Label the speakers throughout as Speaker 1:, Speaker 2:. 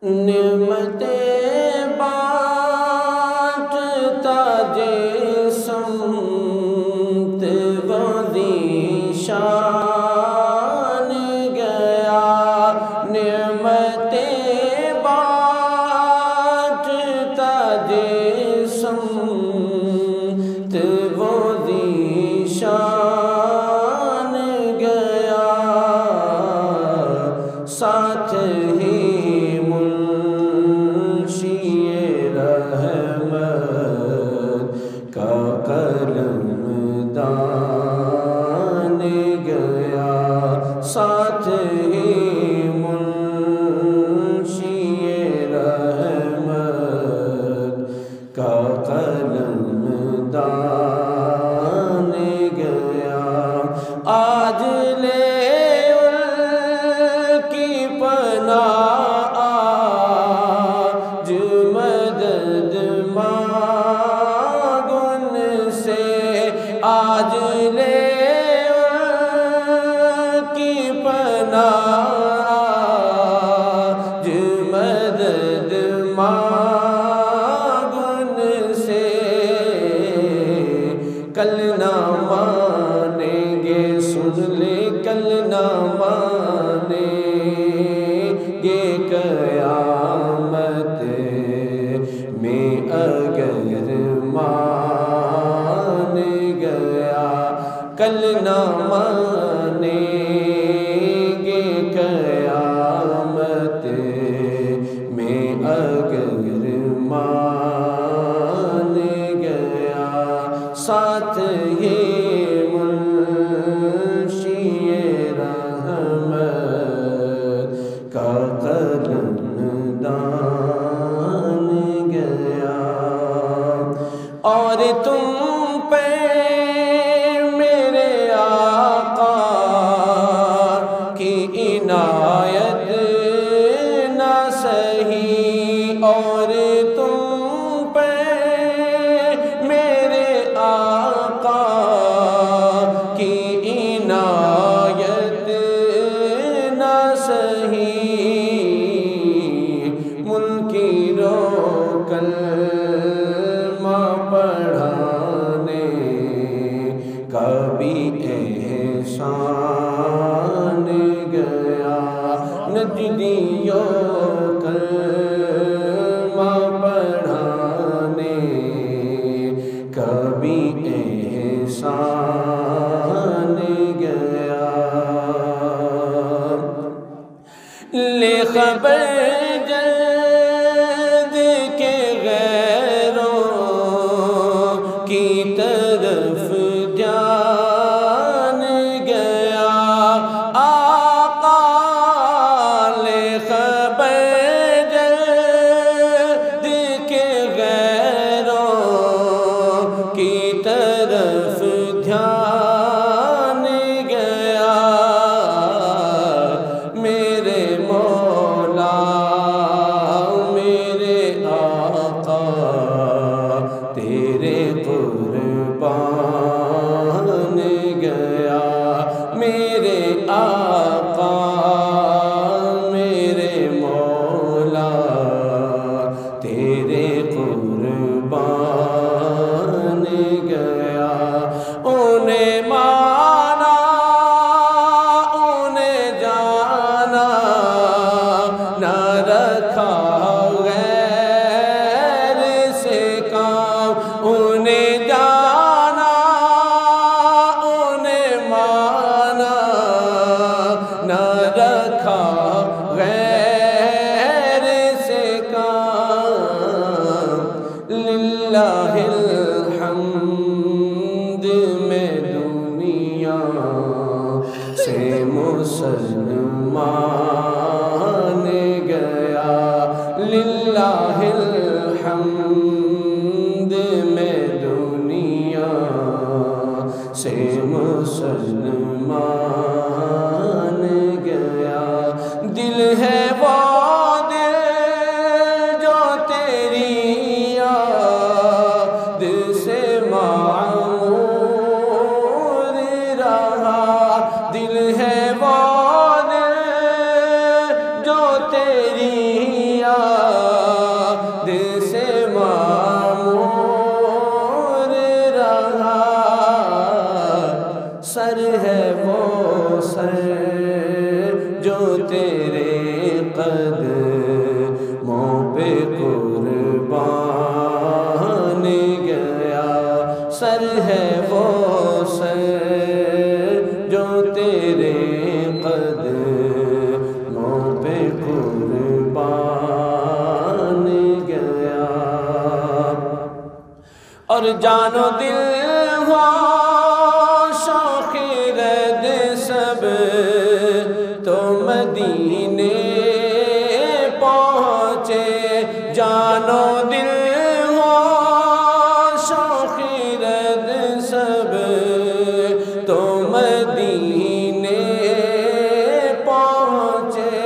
Speaker 1: نعمتیں بانٹتا سمت وہ ذیشان گیا، نعمتیں بانٹتا سمت وہ ذیشان گیا، ساتھ ہی قلم دان گیا، ساتھ ہی منشی رحمت کا قلم دان گیا، آج لے ان کی پناہ، آج مدد آج لے ان کی پناہ، آج مدد مانگ ان سے، کل نہ مانیں گے سن لے، کل نہ مانیں گے قیامت میں اگر کل نہ مانیں گے قیامت میں اگر مان گیا، ساتھ ہی منشی رحمت کا قلم دان گیا، اور تم پہ عنایت نہ سہی، اور تم پہ میرے آقا کی عنایت نہ سہی، منکروں کلمہ پڑھانے کا بھی احسان گیا، نجدیوں کلمہ پڑھانے کا بھی احسان گیا، لے خبر جلد کے غیروں کی طرف جان گیا، طرف دھیان گیا، میرے مولا میرے آقا تیرے قربان گیا، میرے آقا میرے مولا تیرے قربان گیا، انہیں مانا انہیں جانا نہ رکھا غیر سے کام، انہیں جانا انہیں مانا نہ رکھا غیر سے کام، للہ الحمد میں دنیا سے مسلمان گیا، للہ الحمد میں دنیا سے مسلمان گیا، دل ہے وہ دل جو تیری یاد سے معمور رہا، دل ہے وہ دل جو تیری پہ قربان گیا، سر ہے وہ سر جو تیرے قدموں پہ قربان گیا، اور جان و دل ہو شوق رد سب تو مدینے پہنچے، جان و دل ہو شوق رد سب تو مدینے پہنچے،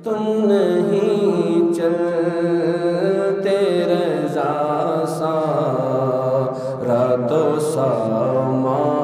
Speaker 1: تم نہیں چلتے رضا سارا تو سامان